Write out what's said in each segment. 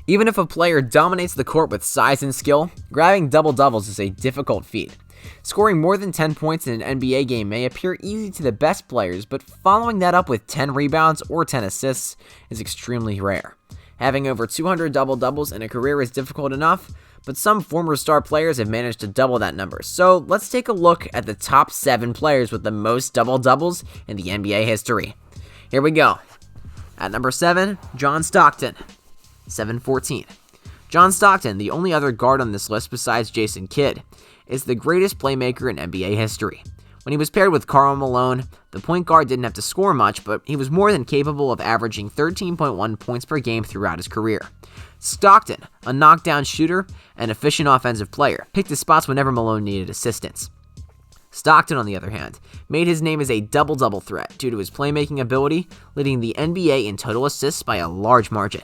Even if a player dominates the court with size and skill, grabbing double-doubles is a difficult feat. Scoring more than 10 points in an NBA game may appear easy to the best players, but following that up with 10 rebounds or 10 assists is extremely rare. Having over 200 double-doubles in a career is difficult enough, but some former star players have managed to double that number. So let's take a look at the top 7 players with the most double-doubles in the NBA history. Here we go. At number 7, John Stockton, 714. John Stockton, the only other guard on this list besides Jason Kidd, is the greatest playmaker in NBA history. When he was paired with Karl Malone, the point guard didn't have to score much, but he was more than capable of averaging 13.1 points per game throughout his career. Stockton, a knockdown shooter and efficient offensive player, picked his spots whenever Malone needed assistance. Stockton, on the other hand, made his name as a double-double threat due to his playmaking ability, leading the NBA in total assists by a large margin.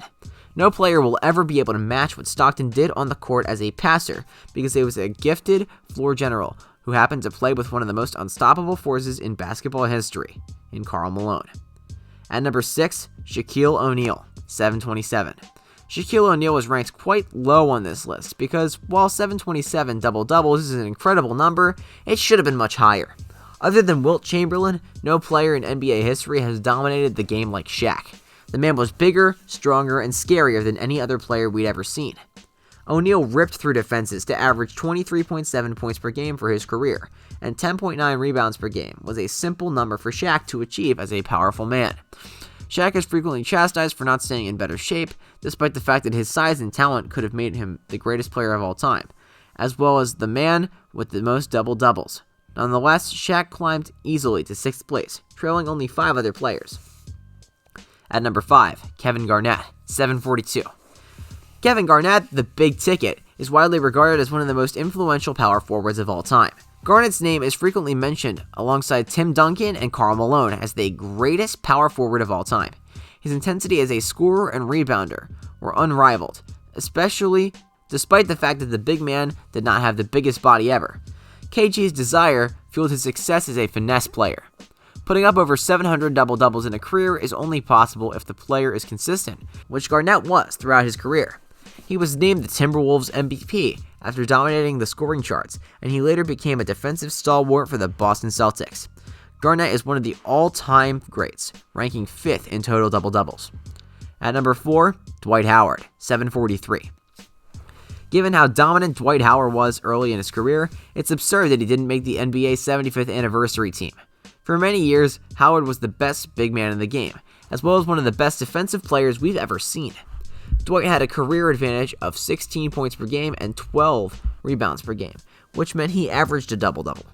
No player will ever be able to match what Stockton did on the court as a passer because he was a gifted floor general who happened to play with one of the most unstoppable forces in basketball history, in Karl Malone. At number 6, Shaquille ONeal, 727. Shaquille O'Neal was ranked quite low on this list because while 727 double-doubles is an incredible number, it should have been much higher. Other than Wilt Chamberlain, no player in NBA history has dominated the game like Shaq. The man was bigger, stronger, and scarier than any other player we'd ever seen. O'Neal ripped through defenses to average 23.7 points per game for his career, and 10.9 rebounds per game was a simple number for Shaq to achieve as a powerful man. Shaq is frequently chastised for not staying in better shape, despite the fact that his size and talent could have made him the greatest player of all time, as well as the man with the most double-doubles. Nonetheless, Shaq climbed easily to 6th place, trailing only 5 other players. At number 5, Kevin Garnett, 742. Kevin Garnett, the big ticket, is widely regarded as one of the most influential power forwards of all time. Garnett's name is frequently mentioned alongside Tim Duncan and Karl Malone as the greatest power forward of all time. His intensity as a scorer and rebounder were unrivaled, especially despite the fact that the big man did not have the biggest body ever. KG's desire fueled his success as a finesse player. Putting up over 700 double-doubles in a career is only possible if the player is consistent, which Garnett was throughout his career. He was named the Timberwolves MVP after dominating the scoring charts, and he later became a defensive stalwart for the Boston Celtics. Garnett is one of the all-time greats, ranking 5th in total double-doubles. At number 4, Dwight Howard, 743. Given how dominant Dwight Howard was early in his career, it's absurd that he didn't make the NBA 75th anniversary team. For many years, Howard was the best big man in the game, as well as one of the best defensive players we've ever seen. Dwight had a career advantage of 16 points per game and 12 rebounds per game, which meant he averaged a double-double.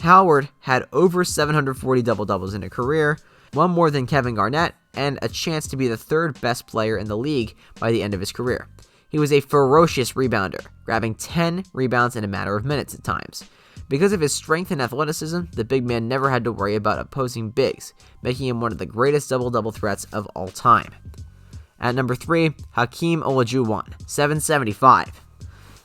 Howard had over 740 double-doubles in a career, one more than Kevin Garnett, and a chance to be the 3rd best player in the league by the end of his career. He was a ferocious rebounder, grabbing 10 rebounds in a matter of minutes at times. Because of his strength and athleticism, the big man never had to worry about opposing bigs, making him one of the greatest double-double threats of all time. At number 3, Hakeem Olajuwon, 775.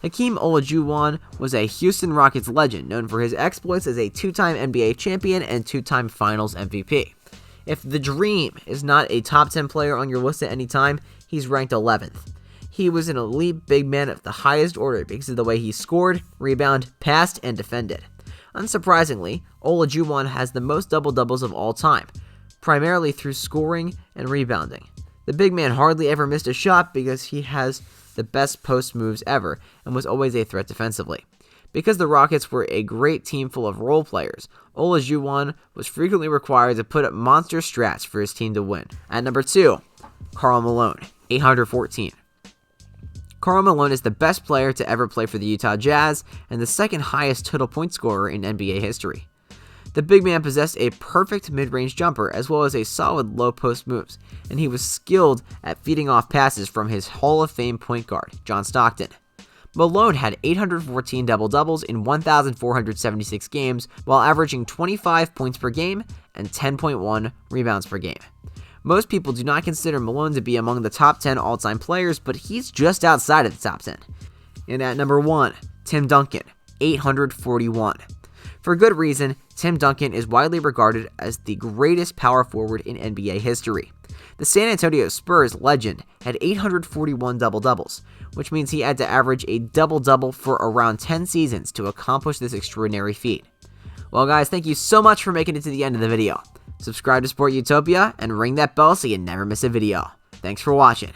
Hakeem Olajuwon was a Houston Rockets legend known for his exploits as a 2-time NBA champion and 2-time Finals MVP. If the dream is not a top 10 player on your list at any time, he's ranked 11th. He was an elite big man of the highest order because of the way he scored, rebounded, passed, and defended. Unsurprisingly, Olajuwon has the most double-doubles of all time, primarily through scoring and rebounding. The big man hardly ever missed a shot because he has the best post moves ever and was always a threat defensively. Because the Rockets were a great team full of role players, Olajuwon was frequently required to put up monster strats for his team to win. At number 2, Karl Malone, 814. Karl Malone is the best player to ever play for the Utah Jazz and the 2nd highest total point scorer in NBA history. The big man possessed a perfect mid-range jumper as well as a solid low-post moves, and he was skilled at feeding off passes from his Hall of Fame point guard, John Stockton. Malone had 814 double-doubles in 1,476 games while averaging 25 points per game and 10.1 rebounds per game. Most people do not consider Malone to be among the top 10 all-time players, but he's just outside of the top 10. And at number 1, Tim Duncan, 841. For good reason, Tim Duncan is widely regarded as the greatest power forward in NBA history. The San Antonio Spurs legend had 841 double-doubles, which means he had to average a double-double for around 10 seasons to accomplish this extraordinary feat. Well guys, thank you so much for making it to the end of the video. Subscribe to Sport Utopia and ring that bell so you never miss a video. Thanks for watching.